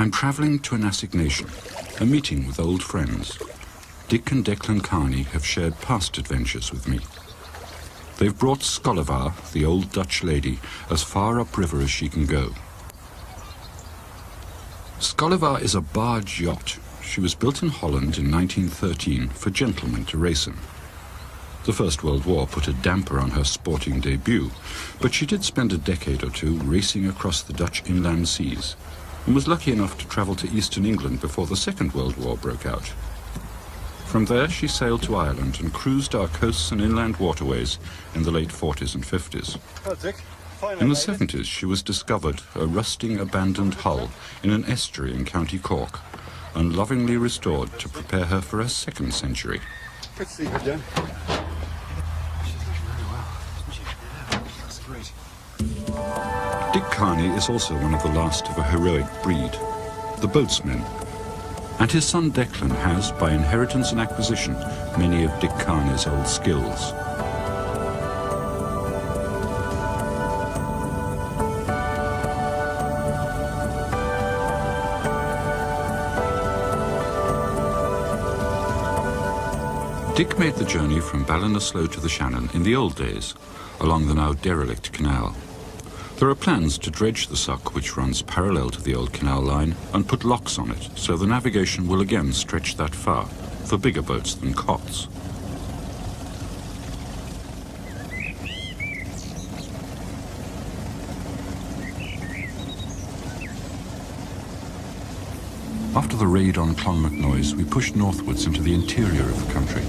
I'm travelling to an assignation, a meeting with old friends. Dick and Declan Carney have shared past adventures with me. They've brought Scolivar, the old Dutch lady, as far upriver as she can go. Scolivar is a barge yacht. She was built in Holland in 1913 for gentlemen to race in. The First World War put a damper on her sporting debut, but she did spend a decade or two racing across the Dutch inland seas, and was lucky enough to travel to eastern England before the Second World War broke out. From there she sailed to Ireland and cruised our coasts and inland waterways in the late 40s and 50s. Oh, Dick. In the 70s she was discovered, a rusting abandoned hull in an estuary in County Cork, and lovingly restored to prepare her for a second century. Good to see you again. Dick Carney is also one of the last of a heroic breed, the boatsmen. And his son Declan has, by inheritance and acquisition, many of Dick Carney's old skills. Dick made the journey from Ballinasloe to the Shannon in the old days, along the now derelict canal. There are plans to dredge the suck, which runs parallel to the old canal line, and put locks on it, so the navigation will again stretch that far, for bigger boats than cots. After the raid on Clonmacnoise, we pushed northwards into the interior of the country.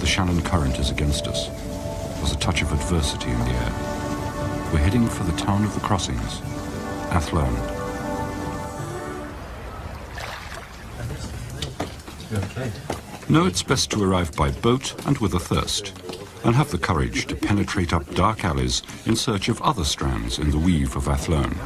The Shannon current is against us. There's a touch of adversity in the air. We're heading for the town of the crossings, Athlone. Okay. No, it's best to arrive by boat and with a thirst, and have the courage to penetrate up dark alleys in search of other strands in the weave of Athlone.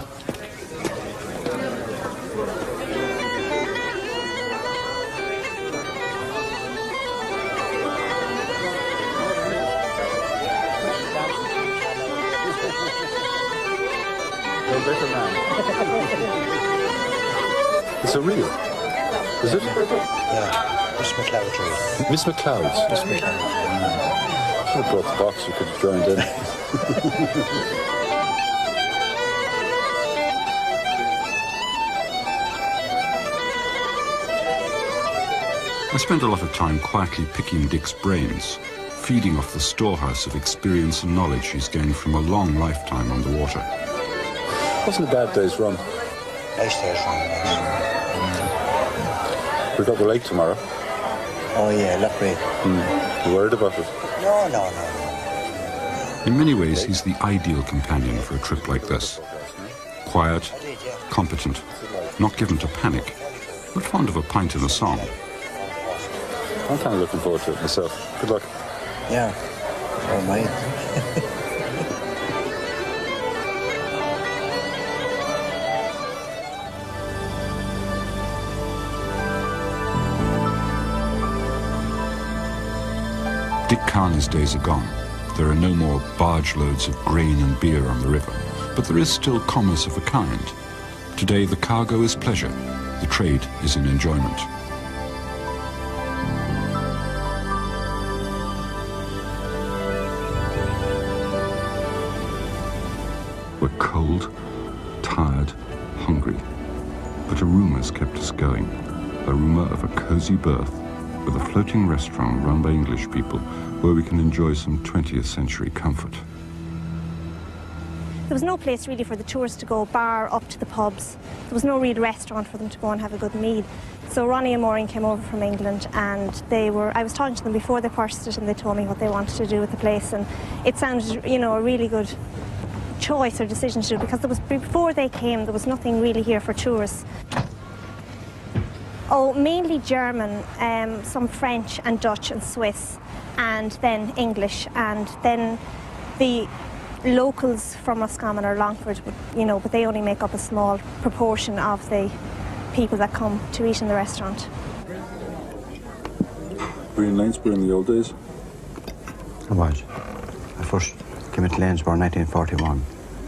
It's a reel. Is it? Yeah, Miss McLeod's. Miss McLeod's. Miss McLeod. I should have brought the box, you could have joined in. I spent a lot of time quietly picking Dick's brains, feeding off the storehouse of experience and knowledge he's gained from a long lifetime on the water. Wasn't a bad day's run. Nice day's run, yes. We've got the lake tomorrow. Oh yeah, look great. You worried about it? No. In many ways, he's the ideal companion for a trip like this. Quiet, competent, not given to panic, but fond of a pint and a song. I'm kind of looking forward to it myself. Good luck. Yeah, oh mine. Dick Carney's days are gone. There are no more barge loads of grain and beer on the river, but there is still commerce of a kind. Today the cargo is pleasure, the trade is in enjoyment. We're cold, tired, hungry, but a rumour's kept us going. A rumour of a cosy berth with a floating restaurant run by English people where we can enjoy some 20th century comfort. There was no place really for the tourists to go, bar up to the pubs. There was no real restaurant for them to go and have a good meal. So Ronnie and Maureen came over from England, and I was talking to them before they purchased it, and they told me what they wanted to do with the place, and it sounded, you know, a really good choice or decision to do, because before they came there was nothing really here for tourists. Oh, mainly German, some French and Dutch and Swiss, and then English, and then the locals from Roscommon or Longford, you know, but they only make up a small proportion of the people that come to eat in the restaurant. Were you in Lanesborough in the old days? I was. I first came into Lanesborough in 1941.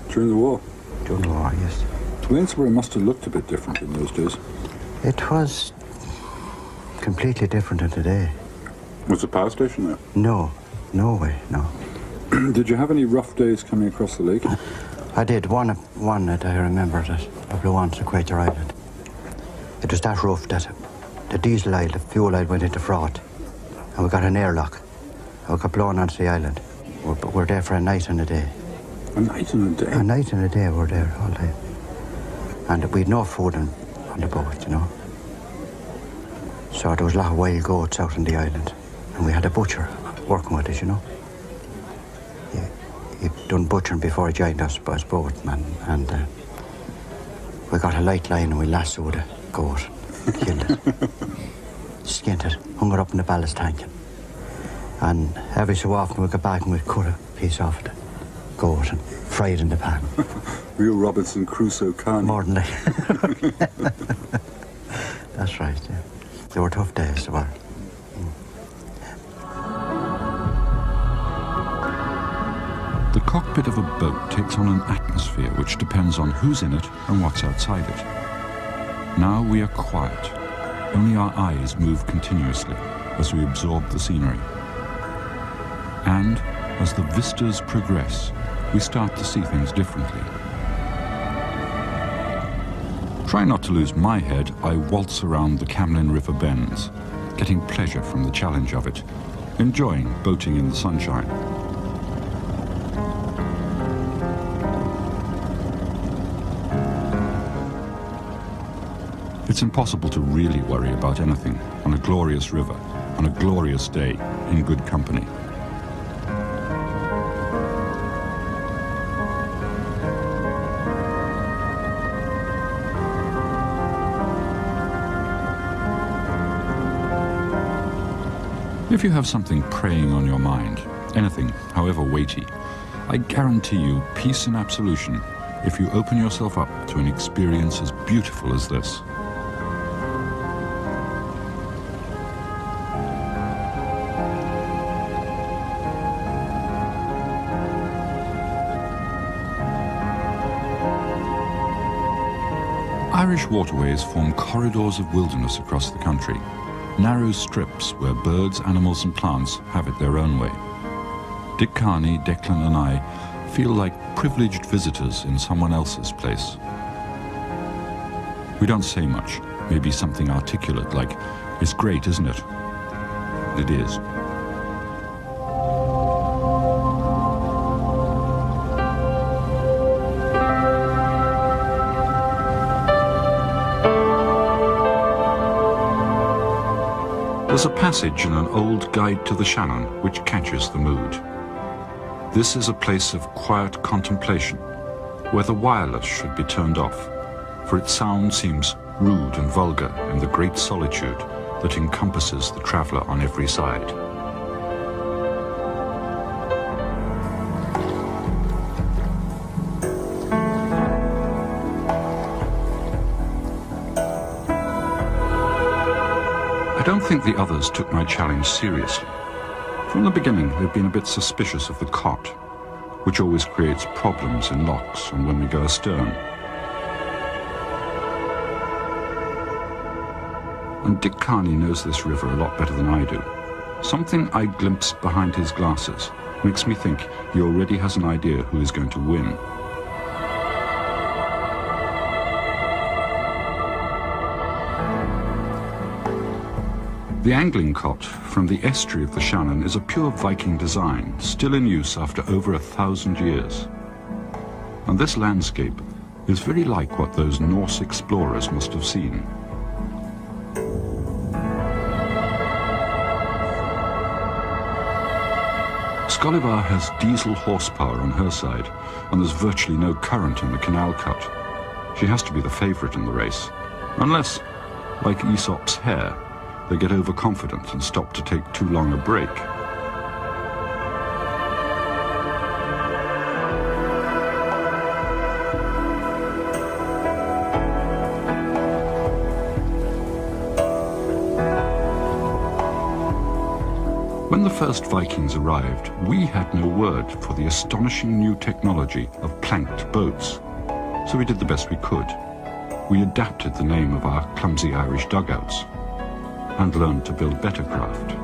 During the war? During the war, yes. Waynesboro must have looked a bit different in those days. It was completely different than today. Was the power station there? No, no way, no. Did you have any rough days coming across the lake? I did one that I remember that I blew onto Quaker Island. It was that rough that the diesel oil, the fuel oil went into froth, and we got an airlock. We got blown onto the island. We're there for a night and a day. A night and a day? A night and a day we're there all day. And we had no food on the boat, you know. So there was a lot of wild goats out on the island. And we had a butcher working with us, you know. He'd done butchering before he joined us as boatman. And we got a light line and we lassoed a goat, killed it, skinned it, hung it up in the ballast tank. And every so often we'd go back and we'd cut a piece off the goat and fry it in the pan. Real Robinson Crusoe carne. More than that. That's right, yeah. They were tough days, they were. The cockpit of a boat takes on an atmosphere which depends on who's in it and what's outside it. Now we are quiet. Only our eyes move continuously as we absorb the scenery. And as the vistas progress, we start to see things differently. Trying not to lose my head, I waltz around the Camlin River bends, getting pleasure from the challenge of it, enjoying boating in the sunshine. It's impossible to really worry about anything on a glorious river, on a glorious day, in good company. If you have something preying on your mind, anything, however weighty, I guarantee you peace and absolution if you open yourself up to an experience as beautiful as this. Irish waterways form corridors of wilderness across the country, narrow strips where birds, animals and plants have it their own way. Dick Carney, Declan and I feel like privileged visitors in someone else's place. We don't say much, maybe something articulate like, "It's great, isn't it?" It is. There's a passage in an old guide to the Shannon which catches the mood. This is a place of quiet contemplation, where the wireless should be turned off, for its sound seems rude and vulgar in the great solitude that encompasses the traveller on every side. I don't think the others took my challenge seriously. From the beginning, they've been a bit suspicious of the cot, which always creates problems in locks and when we go astern. And Dick Carney knows this river a lot better than I do. Something I glimpsed behind his glasses makes me think he already has an idea who is going to win. The angling cot from the estuary of the Shannon is a pure Viking design, still in use after over 1,000 years. And this landscape is very like what those Norse explorers must have seen. Skollivar has diesel horsepower on her side, and there's virtually no current in the canal cut. She has to be the favourite in the race, unless, like Aesop's hare, they get overconfident and stop to take too long a break. When the first Vikings arrived, we had no word for the astonishing new technology of planked boats. so we did the best we could. We adapted the name of our clumsy Irish dugouts and learned to build better craft.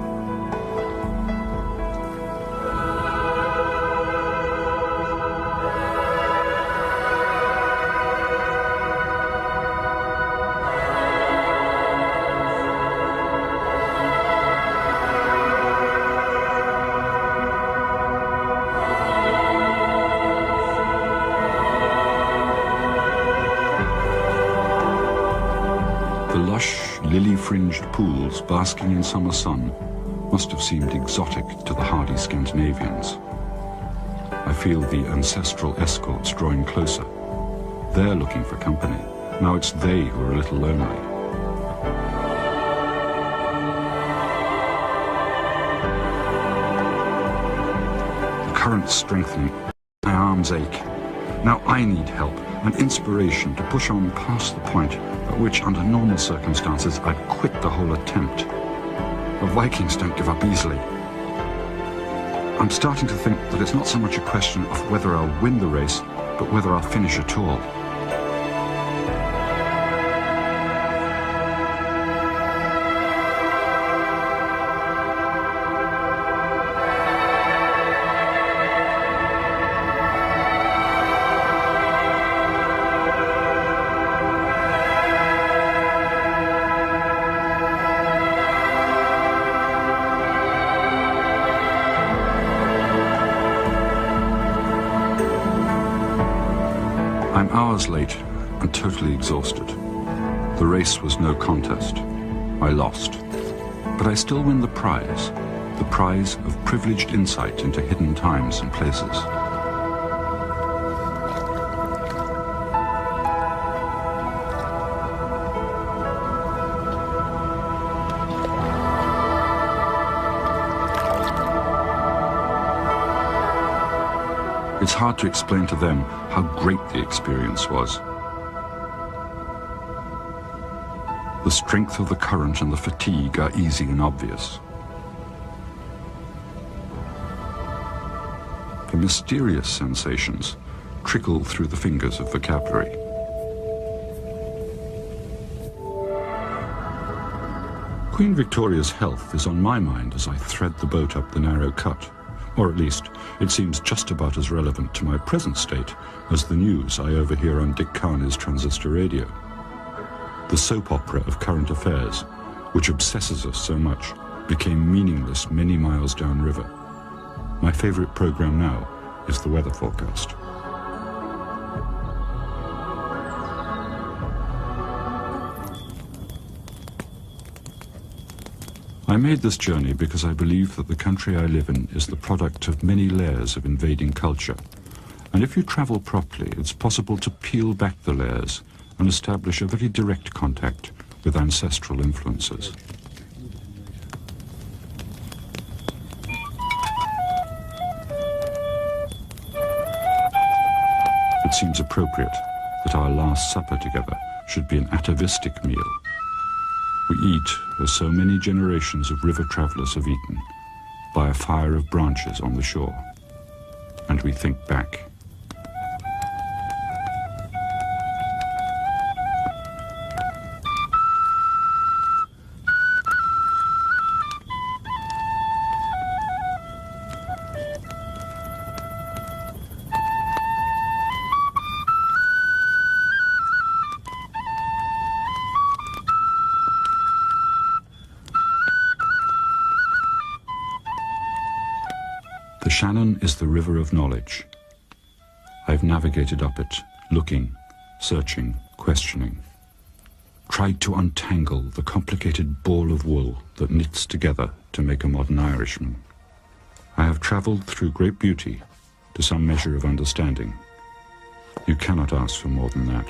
The lush, lily-fringed pools basking in summer sun must have seemed exotic to the hardy Scandinavians. I feel the ancestral escorts drawing closer. They're looking for company. Now it's they who are a little lonely. The current's strengthening. My arms ache. Now I need help and inspiration to push on past the point at which, under normal circumstances, I'd quit the whole attempt. The Vikings don't give up easily. I'm starting to think that it's not so much a question of whether I'll win the race, but whether I'll finish at all. I'm hours late and totally exhausted. The race was no contest. I lost. But I still win the prize of privileged insight into hidden times and places. It's hard to explain to them how great the experience was. The strength of the current and the fatigue are easy and obvious. The mysterious sensations trickle through the fingers of vocabulary. Queen Victoria's health is on my mind as I thread the boat up the narrow cut. Or at least, it seems just about as relevant to my present state as the news I overhear on Dick Carney's transistor radio. The soap opera of current affairs, which obsesses us so much, became meaningless many miles downriver. My favorite program now is the weather forecast. I made this journey because I believe that the country I live in is the product of many layers of invading culture. And if you travel properly, it's possible to peel back the layers and establish a very direct contact with ancestral influences. It seems appropriate that our last supper together should be an atavistic meal. We eat as so many generations of river travelers have eaten, by a fire of branches on the shore. And we think back. The Shannon is the river of knowledge. I've navigated up it, looking, searching, questioning. Tried to untangle the complicated ball of wool that knits together to make a modern Irishman. I have travelled through great beauty to some measure of understanding. You cannot ask for more than that.